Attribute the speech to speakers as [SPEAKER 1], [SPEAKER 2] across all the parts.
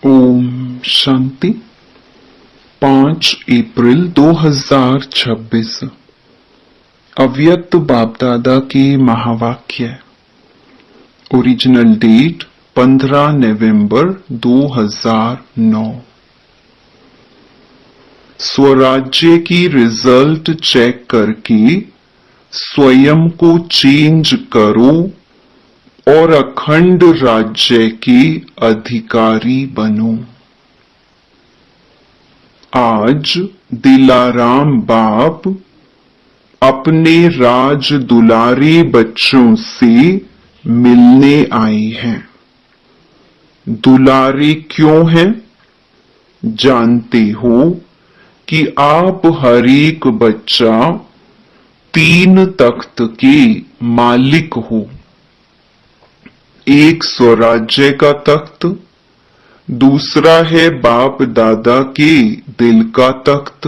[SPEAKER 1] ओम शांति। 5 अप्रैल 2026 अव्यक्त बाप दादा की महावाक्य। ओरिजिनल डेट 15 नवंबर 2009। स्वराज्य की रिजल्ट चेक करके स्वयं को चेंज करो और अखंड राज्य के अधिकारी बनो। आज दिलाराम बाप अपने राज दुलारे बच्चों से मिलने आए हैं। दुलारे क्यों हैं? जानते हो कि आप हर एक बच्चा 3 तख्त के मालिक हो। एक स्वराज्य का तख्त, दूसरा है बाप दादा के दिल का तख्त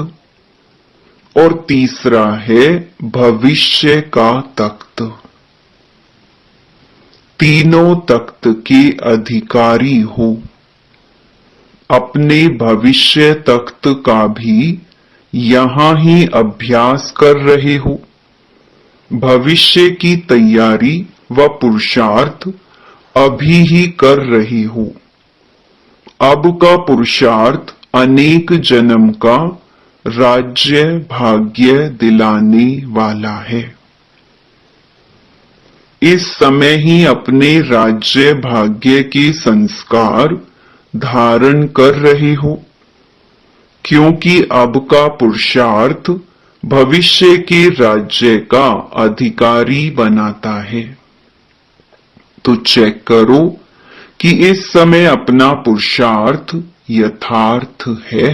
[SPEAKER 1] और तीसरा है भविष्य का तख्त। तीनों तख्त के अधिकारी हो। अपने भविष्य तख्त का भी यहां ही अभ्यास कर रहे हो। भविष्य की तैयारी व पुरुषार्थ अभी ही कर रही हो। अब का पुरुषार्थ अनेक जन्म का राज्य भाग्य दिलाने वाला है। इस समय ही अपने राज्य भाग्य के संस्कार धारण कर रहे हो, क्योंकि अब का पुरुषार्थ भविष्य के राज्य का अधिकारी बनाता है। तो चेक करो कि इस समय अपना पुरुषार्थ यथार्थ है।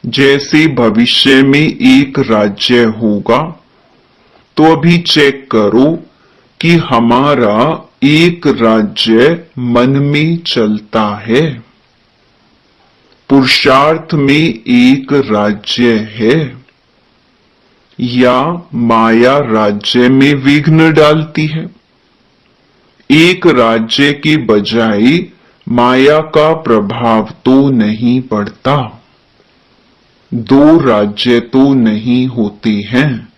[SPEAKER 1] जैसे भविष्य में एक राज्य होगा, तो अभी चेक करो कि हमारा एक राज्य मन में चलता है। पुरुषार्थ में एक राज्य है या माया राज्य में विघ्न डालती है। एक राज्य के बजाय माया का प्रभाव तो नहीं पड़ता। 2 राज्य तो नहीं होते हैं।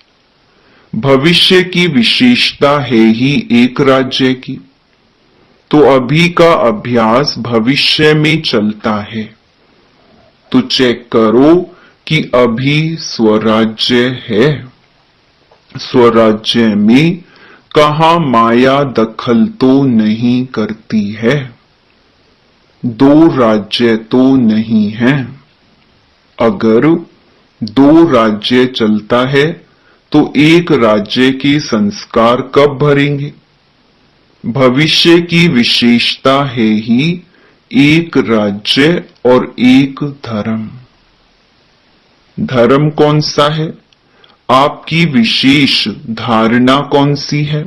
[SPEAKER 1] भविष्य की विशेषता है ही एक राज्य की। तो अभी का अभ्यास भविष्य में चलता है। तो चेक करो कि अभी स्वराज्य है। स्वराज्य में कहां माया दखल तो नहीं करती है। 2 राज्य तो नहीं है। अगर 2 राज्य चलता है तो एक राज्य के संस्कार कब भरेंगे? भविष्य की विशेषता है ही एक राज्य और एक धर्म। धर्म कौन सा है? आपकी विशेष धारणा कौन सी है?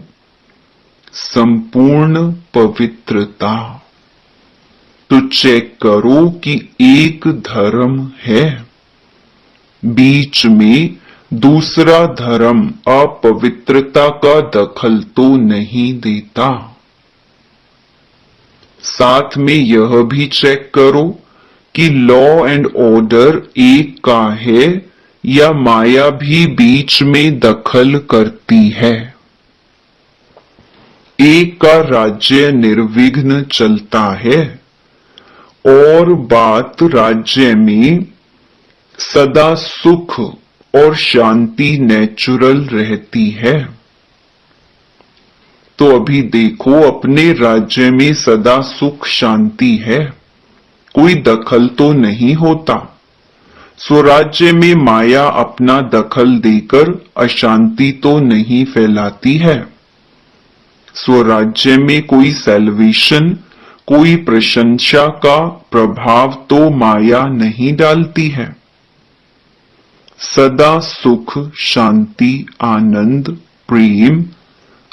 [SPEAKER 1] संपूर्ण पवित्रता। तो चेक करो कि एक धर्म है, बीच में दूसरा धर्म अपवित्रता का दखल तो नहीं देता। साथ में यह भी चेक करो कि लॉ एंड ऑर्डर एक का है या माया भी बीच में दखल करती है। एक का राज्य निर्विघ्न चलता है और बात राज्य में सदा सुख और शांति नेचुरल रहती है। तो अभी देखो अपने राज्य में सदा सुख शांति है, कोई दखल तो नहीं होता। स्वराज्य में माया अपना दखल देकर अशांति तो नहीं फैलाती है। स्वराज्य में कोई सेल्वेशन, कोई प्रशंसा का प्रभाव तो माया नहीं डालती है। सदा सुख शांति आनंद प्रेम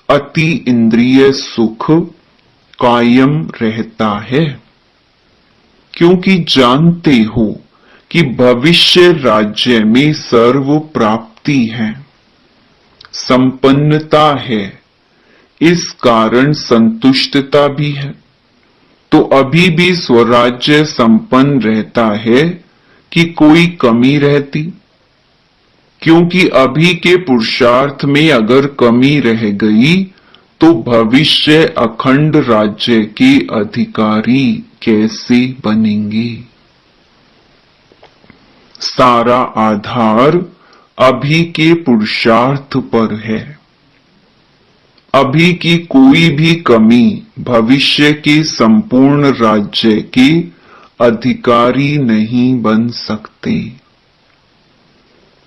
[SPEAKER 1] अति इंद्रिय सुख कायम रहता है, क्योंकि जानते हो कि भविष्य राज्य में सर्व प्राप्ति है, संपन्नता है। इस कारण संतुष्टता भी है। तो अभी भी स्वराज्य संपन्न रहता है कि कोई कमी रहती? क्योंकि अभी के पुरुषार्थ में अगर कमी रह गई तो भविष्य अखंड राज्य के अधिकारी कैसे बनेंगे? सारा आधार अभी के पुरुषार्थ पर है। अभी की कोई भी कमी भविष्य के संपूर्ण राज्य के अधिकारी नहीं बन सकते।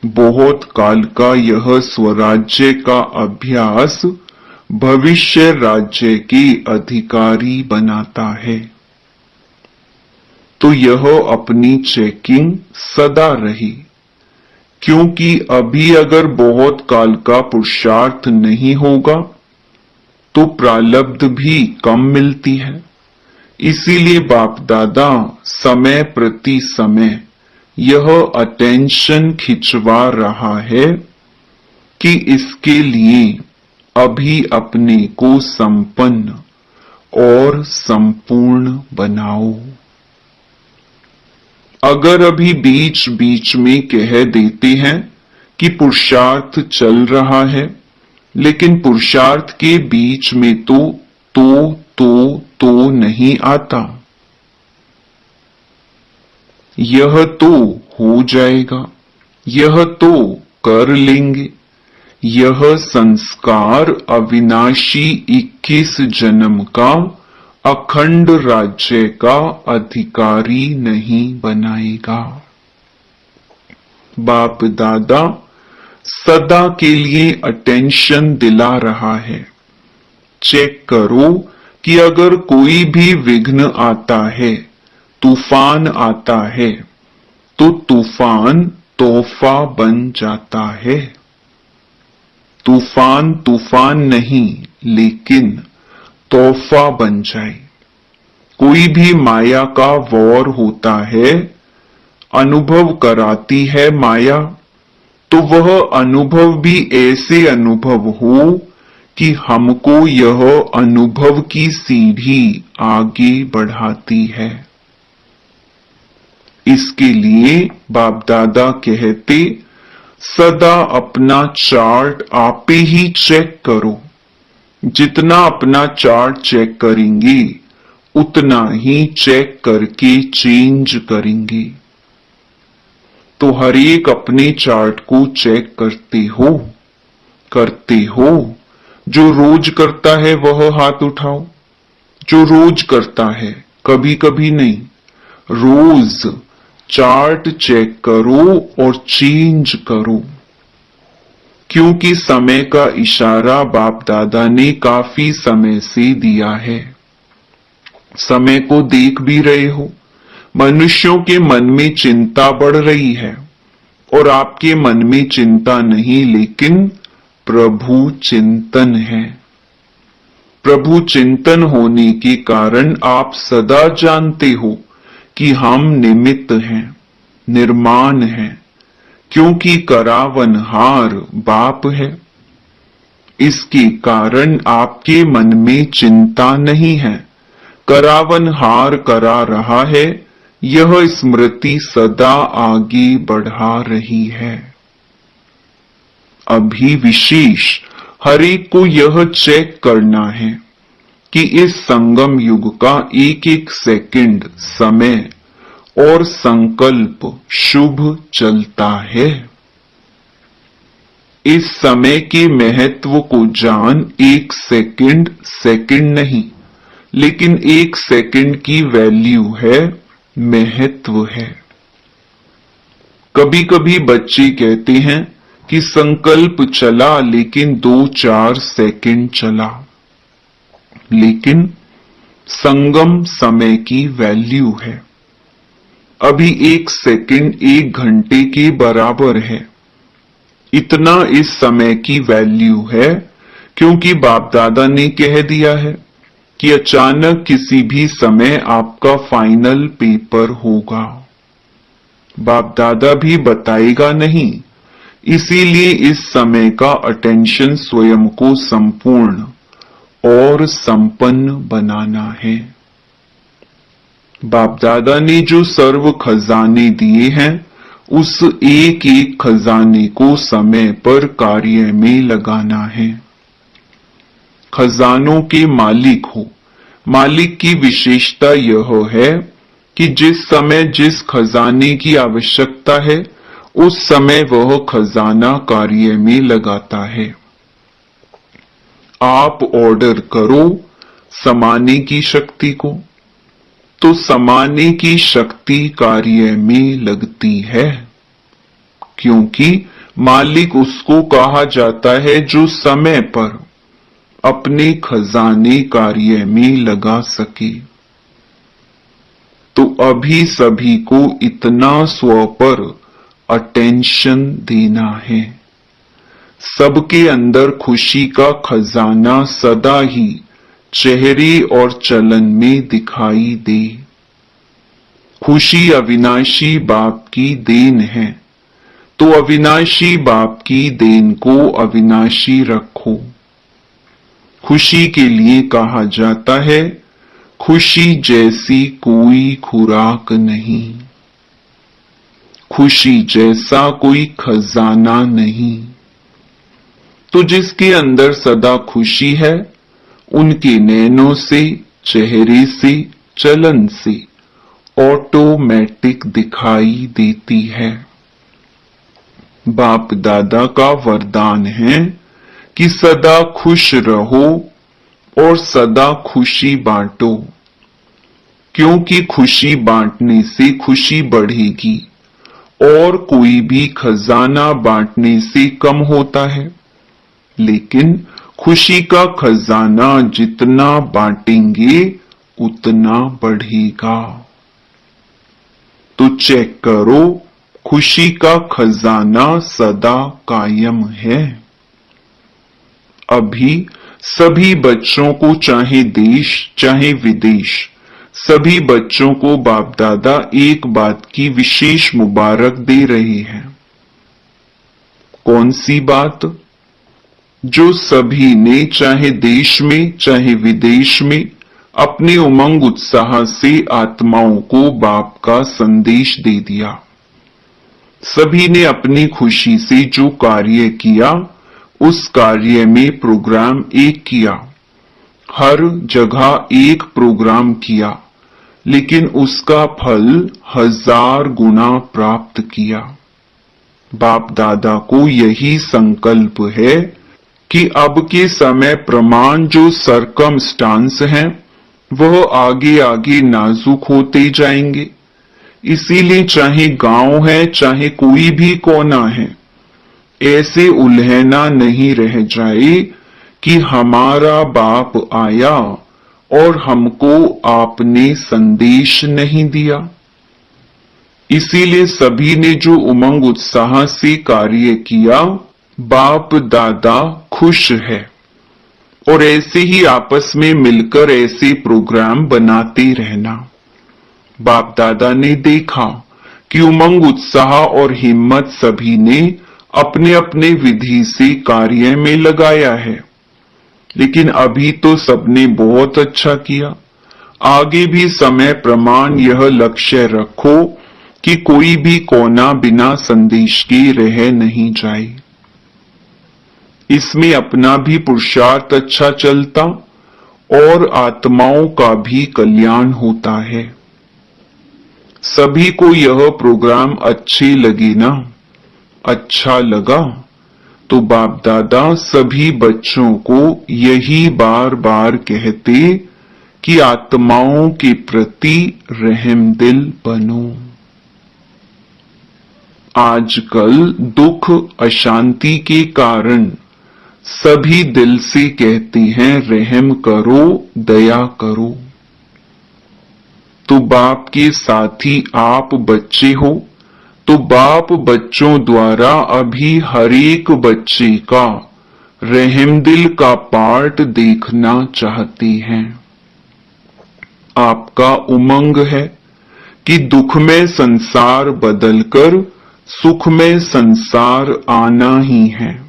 [SPEAKER 1] बहुत काल का यह स्वराज्य का अभ्यास भविष्य राज्य के अधिकारी बनाता है। तो यह अपनी चेकिंग सदा रही, क्योंकि अभी अगर बहुत काल का पुरुषार्थ नहीं होगा तो प्रारब्ध भी कम मिलती है। इसीलिए बाप दादा समय प्रति समय यह अटेंशन खिंचवा रहा है कि इसके लिए अभी अपने को संपन्न और संपूर्ण बनाओ। अगर अभी बीच बीच में कह देते हैं कि पुरुषार्थ चल रहा है, लेकिन पुरुषार्थ के बीच में तो नहीं आता, यह तो हो जाएगा, यह तो कर लेंगे, यह संस्कार अविनाशी 21 जन्म का अखंड राज्य का अधिकारी नहीं बनाएगा। बाप दादा सदा के लिए अटेंशन दिला रहा है। चेक करो कि अगर कोई भी विघ्न आता है, तूफान आता है, तो तूफान तोहफा बन जाता है। तूफान तूफान नहीं, लेकिन तोहफा बन जाए। कोई भी माया का वॉर होता है, अनुभव कराती है माया, तो वह अनुभव भी ऐसे अनुभव हो कि हमको यह अनुभव की सीढ़ी आगे बढ़ाती है। इसके लिए बाप दादा कहते, सदा अपना चार्ट आप ही चेक करो। जितना अपना चार्ट चेक करेंगे, उतना ही चेक करके चेंज करेंगे। तो हर एक अपने चार्ट को चेक करते हो। जो रोज करता है वह हाथ उठाओ। जो रोज करता है, कभी कभी नहीं, रोज चार्ट चेक करो और चेंज करो। क्योंकि समय का इशारा बाप दादा ने काफी समय से दिया है। समय को देख भी रहे हो, मनुष्यों के मन में चिंता बढ़ रही है, और आपके मन में चिंता नहीं, लेकिन प्रभु चिंतन है। प्रभु चिंतन होने के कारण आप सदा जानते हो कि हम निमित्त हैं, निर्माण हैं, क्योंकि करावनहार बाप है। इसके कारण आपके मन में चिंता नहीं है। करावनहार करा रहा है, यह स्मृति सदा आगे बढ़ा रही है। अभी विशेष हर एक को यह चेक करना है कि इस संगम युग का एक एक सेकंड समय और संकल्प शुभ चलता है। इस समय के महत्व को जान, एक सेकंड नहीं, लेकिन एक सेकंड की वैल्यू है, महत्व है। कभी कभी बच्चे कहते हैं कि संकल्प चला लेकिन 2-4 सेकंड चला, लेकिन संगम समय की वैल्यू है। अभी 1 सेकंड 1 घंटे के बराबर है। इतना इस समय की वैल्यू है, क्योंकि बाप दादा ने कह दिया है कि अचानक किसी भी समय आपका फाइनल पेपर होगा। बाप दादा भी बताएगा नहीं, इसीलिए इस समय का अटेंशन स्वयं को संपूर्ण और संपन्न बनाना है। बाप दादा ने जो सर्व खजाने दिए हैं, उस एक एक खजाने को समय पर कार्य में लगाना है। खजानों के मालिक हो। मालिक की विशेषता यह है कि जिस समय जिस खजाने की आवश्यकता है, उस समय वह खजाना कार्य में लगाता है। आप ऑर्डर करो समाने की शक्ति को, तो समाने की शक्ति कार्य में लगती है, क्योंकि मालिक उसको कहा जाता है जो समय पर अपने खजाने कार्य में लगा सके। तो अभी सभी को इतना स्व पर अटेंशन देना है। सबके अंदर खुशी का खजाना सदा ही चेहरे और चलन में दिखाई दे। खुशी अविनाशी बाप की देन है, तो अविनाशी बाप की देन को अविनाशी रखो। खुशी के लिए कहा जाता है, खुशी जैसी कोई खुराक नहीं, खुशी जैसा कोई खजाना नहीं। तो जिसके अंदर सदा खुशी है, उनके नैनों से, चेहरे से, चलन से ऑटोमेटिक दिखाई देती है। बाप दादा का वरदान है कि सदा खुश रहो और सदा खुशी बांटो, क्योंकि खुशी बांटने से खुशी बढ़ेगी और कोई भी खजाना बांटने से कम होता है। लेकिन खुशी का खजाना जितना बांटेंगे उतना बढ़ेगा। तो चेक करो, खुशी का खजाना सदा कायम है। अभी सभी बच्चों को, चाहे देश चाहे विदेश, सभी बच्चों को बाप दादा एक बात की विशेष मुबारक दे रहे हैं। कौन सी बात? जो सभी ने चाहे देश में चाहे विदेश में अपने उमंग उत्साह से आत्माओं को बाप का संदेश दे दिया। सभी ने अपनी खुशी से जो कार्य किया, उस कार्य में प्रोग्राम एक किया। हर जगह एक प्रोग्राम किया, लेकिन उसका फल 1000 गुना प्राप्त किया। बाप दादा को यही संकल्प है कि अब के समय प्रमाण जो सरकमस्टांस हैं, वह आगे आगे नाजुक होते जाएंगे। इसीलिए चाहे गांव है चाहे कोई भी कोना है, ऐसे उल्हना नहीं रह जाए कि हमारा बाप आया और हमको आपने संदेश नहीं दिया। इसीलिए सभी ने जो उमंग उत्साह से कार्य किया, बाप दादा खुश है। और ऐसे ही आपस में मिलकर ऐसे प्रोग्राम बनाते रहना। बाप दादा ने देखा कि उमंग उत्साह और हिम्मत सभी ने अपने अपने विधि से कार्य में लगाया है, लेकिन अभी तो सबने बहुत अच्छा किया। आगे भी समय प्रमाण यह लक्ष्य रखो कि कोई भी कोना बिना संदेश के रह नहीं जाए। इसमें अपना भी पुरुषार्थ अच्छा चलता और आत्माओं का भी कल्याण होता है। सभी को यह प्रोग्राम अच्छे लगे ना? अच्छा लगा तो बाप दादा सभी बच्चों को यही बार बार कहते कि आत्माओं के प्रति रहमदिल बनो। आजकल दुख अशांति के कारण सभी दिल से कहते हैं रहम करो, दया करो। तो बाप के साथी आप बच्चे हो, तो बाप बच्चों द्वारा अभी हर एक बच्चे का रहमदिल का पार्ट देखना चाहते हैं। आपका उमंग है कि दुख में संसार बदलकर सुख में संसार आना ही है।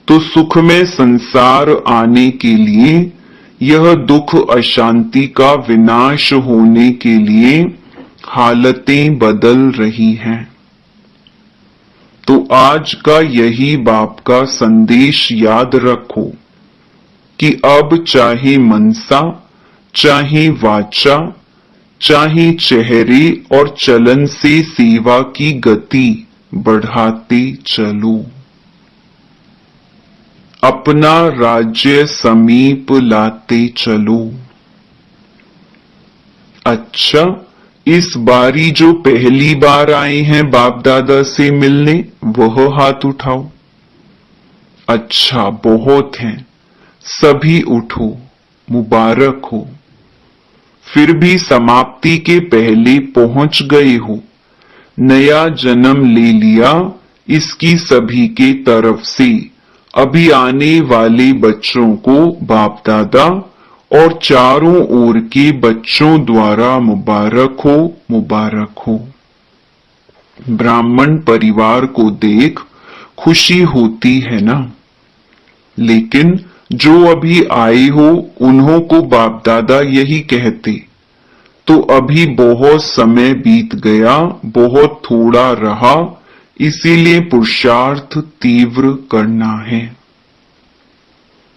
[SPEAKER 1] तो सुख में संसार आने के लिए यह दुख अशांति का विनाश होने के लिए हालतें बदल रही हैं। तो आज का यही बाप का संदेश याद रखो कि अब चाहे मनसा, चाहे वाचा, चाहे चेहरे और चलन से सेवा की गति बढ़ाते चलो। अपना राज्य समीप लाते चलो। अच्छा, इस बारी जो पहली बार आए हैं बाप दादा से मिलने, वह हाथ उठाओ। अच्छा, बहुत हैं, सभी उठो, मुबारक हो। फिर भी समाप्ति के पहले पहुंच गए हो, नया जन्म ले लिया, इसकी सभी के तरफ से अभी आने वाले बच्चों को बाप दादा और चारों ओर के बच्चों द्वारा मुबारक हो, मुबारक हो। ब्राह्मण परिवार को देख खुशी होती है ना, लेकिन जो अभी आए हो उन्हों को बाप दादा यही कहते, तो अभी बहुत समय बीत गया, बहुत थोड़ा रहा, इसीलिए पुरुषार्थ तीव्र करना है।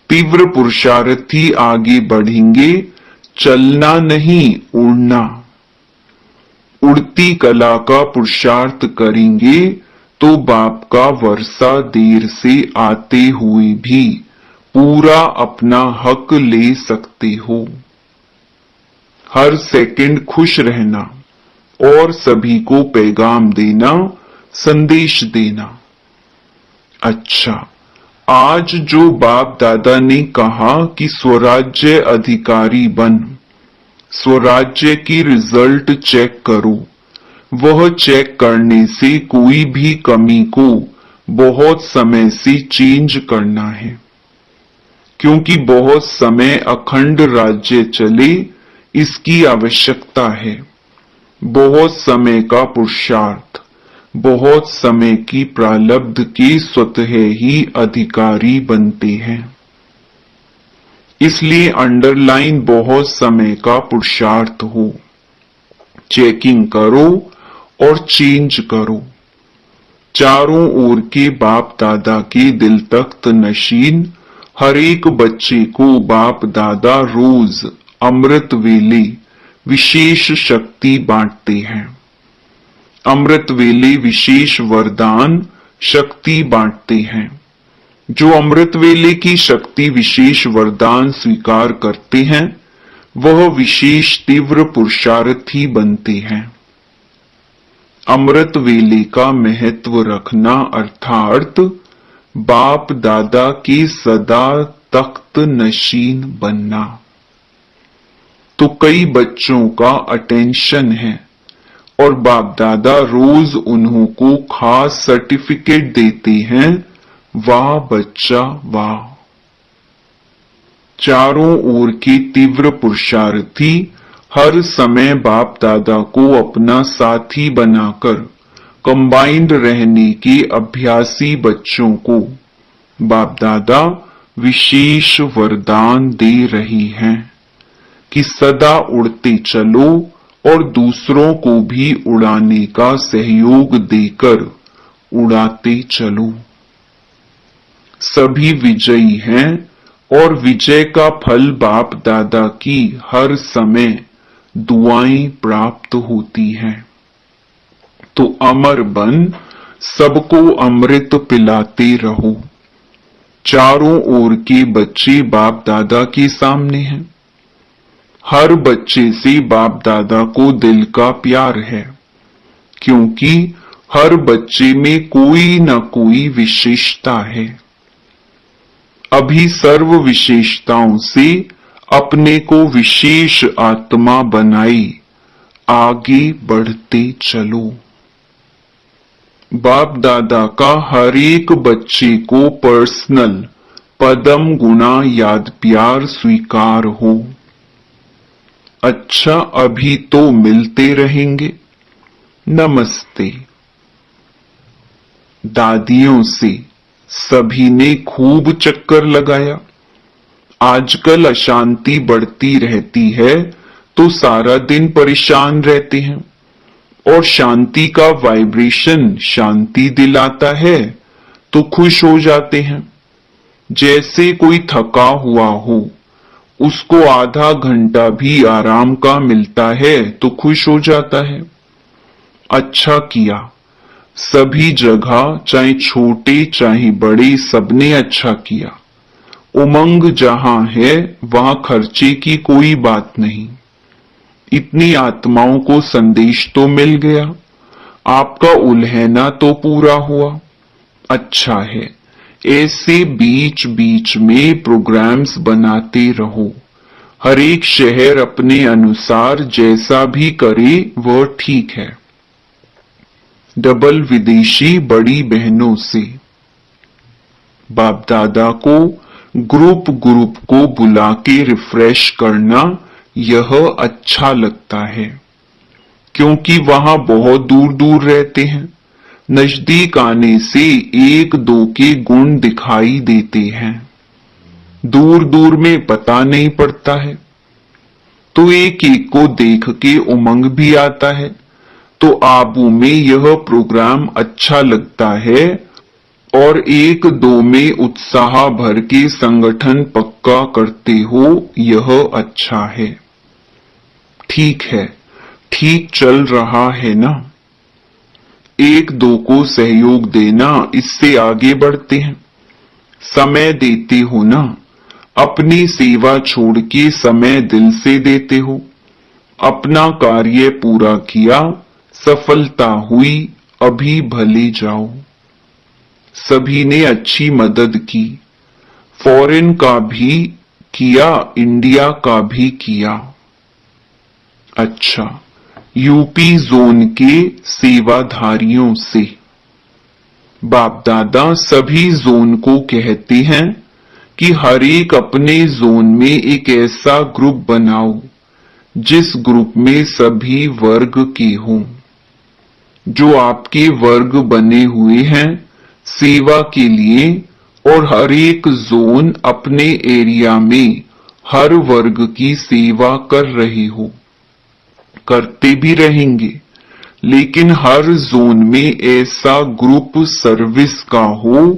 [SPEAKER 1] तीव्र पुरुषार्थी आगे बढ़ेंगे, चलना नहीं उड़ना। उड़ती कला का पुरुषार्थ करेंगे तो बाप का वर्षा देर से आते हुए भी पूरा अपना हक ले सकते हो। हर सेकंड खुश रहना और सभी को पैगाम देना, संदेश देना। अच्छा, आज जो बाप दादा ने कहा कि स्वराज्य अधिकारी बन, स्वराज्य की रिजल्ट चेक करो, वह चेक करने से कोई भी कमी को बहुत समय से चेंज करना है, क्योंकि बहुत समय अखंड राज्य चले इसकी आवश्यकता है। बहुत समय का पुरुषार्थ, बहुत समय की प्रारब्ध के स्वतः ही अधिकारी बनते हैं। इसलिए अंडरलाइन बहुत समय का पुरुषार्थ हो। चेकिंग करो और चेंज करो। चारों ओर के बाप दादा के दिल तख्त नशीन हर एक बच्चे को बाप दादा रोज अमृत वेले विशेष शक्ति बांटते हैं। अमृत वेले विशेष वरदान शक्ति बांटते हैं। जो अमृत वेले की शक्ति विशेष वरदान स्वीकार करते हैं, वह विशेष तीव्र पुरुषार्थी बनते हैं। अमृत वेले का महत्व रखना अर्थात बाप दादा के सदा तख्त नशीन बनना। तो कई बच्चों का अटेंशन है और बाप दादा रोज उन्हों को खास सर्टिफिकेट देते हैं, वाह बच्चा वाह। चारों ओर के तीव्र पुरुषार्थी हर समय बाप दादा को अपना साथी बनाकर कंबाइंड रहने के अभ्यासी बच्चों को बाप दादा विशेष वरदान दे रही हैं कि सदा उड़ते चलो और दूसरों को भी उड़ाने का सहयोग देकर उड़ाते चलो। सभी विजयी हैं और विजय का फल बाप दादा की हर समय दुआएं प्राप्त होती हैं। तो अमर बन सबको अमृत पिलाते रहो। चारों ओर के बच्चे बाप दादा के सामने हैं। हर बच्चे से बाप दादा को दिल का प्यार है, क्योंकि हर बच्चे में कोई न कोई विशेषता है। अभी सर्व विशेषताओं से अपने को विशेष आत्मा बनाई आगे बढ़ते चलो। बाप दादा का हर एक बच्चे को पर्सनल पदम गुणा याद प्यार स्वीकार हो। अच्छा, अभी तो मिलते रहेंगे। नमस्ते। दादियों से सभी ने खूब चक्कर लगाया। आजकल अशांति बढ़ती रहती है तो सारा दिन परेशान रहते हैं, और शांति का वाइब्रेशन शांति दिलाता है तो खुश हो जाते हैं। जैसे कोई थका हुआ हो, उसको आधा घंटा भी आराम का मिलता है तो खुश हो जाता है। अच्छा किया, सभी जगह चाहे छोटे चाहे बड़े सबने अच्छा किया। उमंग जहां है वहां खर्चे की कोई बात नहीं। इतनी आत्माओं को संदेश तो मिल गया, आपका उल्हेना तो पूरा हुआ। अच्छा है, ऐसे बीच बीच में प्रोग्राम्स बनाते रहो। हर एक शहर अपने अनुसार जैसा भी करे वह ठीक है। डबल विदेशी बड़ी बहनों से बाप दादा को ग्रुप को बुला के रिफ्रेश करना यह अच्छा लगता है, क्योंकि वहां बहुत दूर दूर रहते हैं। नजदीक आने से एक दो के गुण दिखाई देते हैं, दूर दूर में पता नहीं पड़ता है। तो एक एक को देख के उमंग भी आता है। तो आबू में यह प्रोग्राम अच्छा लगता है, और एक दो में उत्साह भर के संगठन पक्का करते हो, यह अच्छा है। ठीक है, ठीक चल रहा है ना। एक दो को सहयोग देना, इससे आगे बढ़ते हैं। समय देते हो ना, अपनी सेवा छोड़ के समय दिल से देते हो। अपना कार्य पूरा किया, सफलता हुई, अभी भले जाओ। सभी ने अच्छी मदद की, फॉरेन का भी किया, इंडिया का भी किया। अच्छा, यूपी जोन के सेवाधारियों से बाप दादा सभी जोन को कहते हैं कि हर एक अपने जोन में एक ऐसा ग्रुप बनाओ जिस ग्रुप में सभी वर्ग के हों। जो आपके वर्ग बने हुए हैं सेवा के लिए, और हर एक जोन अपने एरिया में हर वर्ग की सेवा कर रहे हो, करते भी रहेंगे। लेकिन हर जोन में ऐसा ग्रुप सर्विस का हो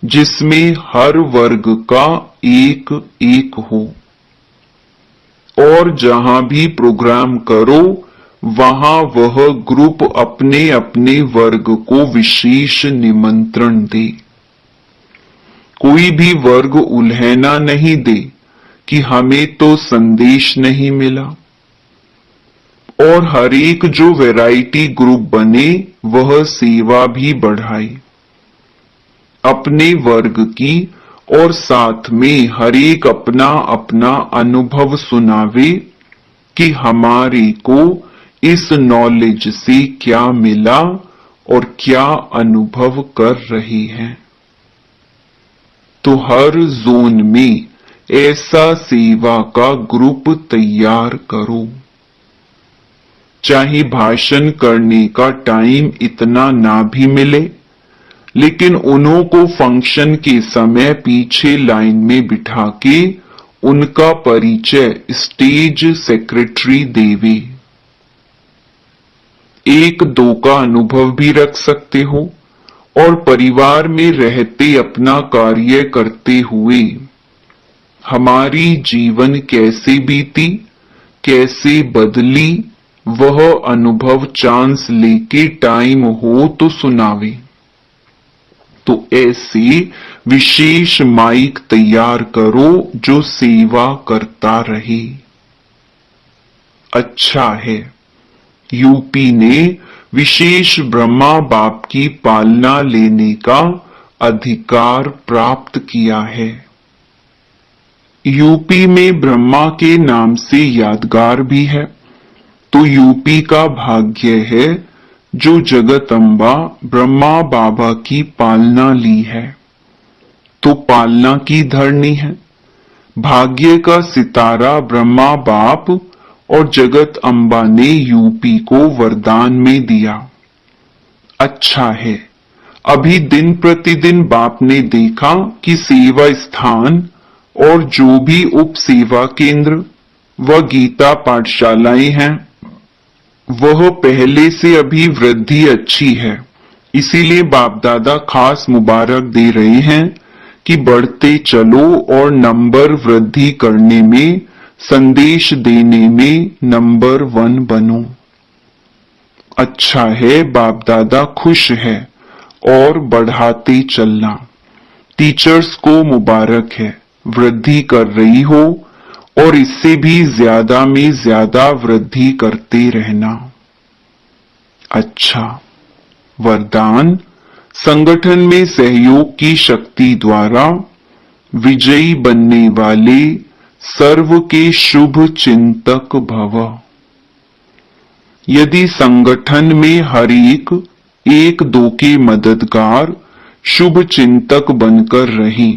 [SPEAKER 1] जिसमें हर वर्ग का एक एक हो, और जहां भी प्रोग्राम करो वहां वह ग्रुप अपने अपने वर्ग को विशेष निमंत्रण दे। कोई भी वर्ग उल्हेना नहीं दे कि हमें तो संदेश नहीं मिला। और हर एक जो वैरायटी ग्रुप बने वह सेवा भी बढ़ाए अपने वर्ग की, और साथ में हर एक अपना अपना अनुभव सुनावे कि हमारे को इस नॉलेज से क्या मिला और क्या अनुभव कर रहे हैं। तो हर जोन में ऐसा सेवा का ग्रुप तैयार करो। चाहे भाषण करने का टाइम इतना ना भी मिले, लेकिन उन्हों को फंक्शन के समय पीछे लाइन में बिठा के उनका परिचय स्टेज सेक्रेटरी देवे। एक दो का अनुभव भी रख सकते हो, और परिवार में रहते अपना कार्य करते हुए हमारी जीवन कैसे बीती, कैसे बदली, वह अनुभव चांस लेके टाइम हो तो सुनावे। तो ऐसे विशेष माइक तैयार करो जो सेवा करता रहे। अच्छा है, यूपी ने विशेष ब्रह्मा बाप की पालना लेने का अधिकार प्राप्त किया है। यूपी में ब्रह्मा के नाम से यादगार भी है। तो यूपी का भाग्य है जो जगदम्बा ब्रह्मा बाबा की पालना ली है। तो पालना की धरनी है। भाग्य का सितारा ब्रह्मा बाप और जगत अम्बा ने यूपी को वरदान में दिया। अच्छा है, अभी दिन प्रतिदिन बाप ने देखा कि सेवा स्थान और जो भी उप सेवा केंद्र व गीता पाठशालाएं हैं, वह पहले से अभी वृद्धि अच्छी है। इसीलिए बाप दादा खास मुबारक दे रहे हैं कि बढ़ते चलो और नंबर वृद्धि करने में, संदेश देने में नंबर 1 बनो। अच्छा है, बाप दादा खुश है और बढ़ाते चलना। टीचर्स को मुबारक है, वृद्धि कर रही हो और इससे भी ज्यादा में ज्यादा वृद्धि करते रहना। अच्छा, वरदान संगठन में सहयोग की शक्ति द्वारा विजयी बनने वाले सर्व के शुभ चिंतक भव। यदि संगठन में हर एक दो के मददगार शुभ चिंतक बनकर रहे,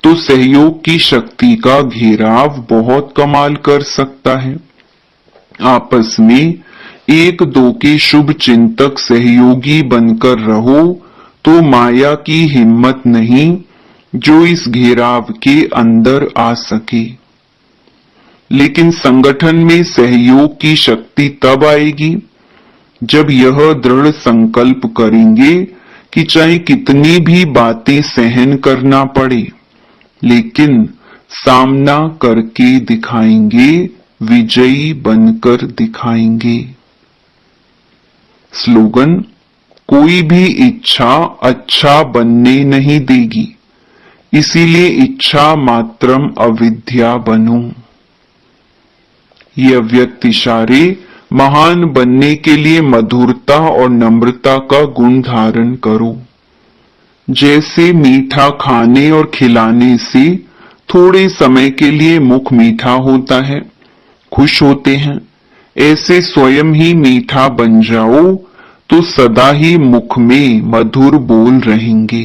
[SPEAKER 1] तो सहयोग की शक्ति का घेराव बहुत कमाल कर सकता है। आपस में एक दो के शुभ चिंतक सहयोगी बनकर रहो तो माया की हिम्मत नहीं जो इस घेराव के अंदर आ सके। लेकिन संगठन में सहयोग की शक्ति तब आएगी जब यह दृढ़ संकल्प करेंगे कि चाहे कितनी भी बातें सहन करना पड़े, लेकिन सामना करके दिखाएंगे, विजयी बनकर दिखाएंगे। स्लोगन, कोई भी इच्छा अच्छा बनने नहीं देगी, इसीलिए इच्छा मात्रम अविद्या बनो। ये अव्यक्त इशारे महान बनने के लिए मधुरता और नम्रता का गुण धारण करो। जैसे मीठा खाने और खिलाने से थोड़े समय के लिए मुख मीठा होता है, खुश होते हैं, ऐसे स्वयं ही मीठा बन जाओ तो सदा ही मुख में मधुर बोल रहेंगे।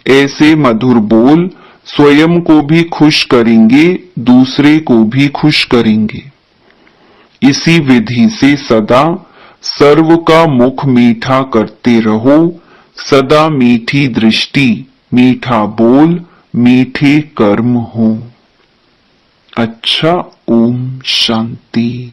[SPEAKER 1] ऐसे मधुर बोल स्वयं को भी खुश करेंगे, दूसरे को भी खुश करेंगे। इसी विधि से सदा सर्व का मुख मीठा करते रहो। सदा मीठी दृष्टि, मीठा बोल, मीठे कर्म हो। अच्छा, ओम शांति।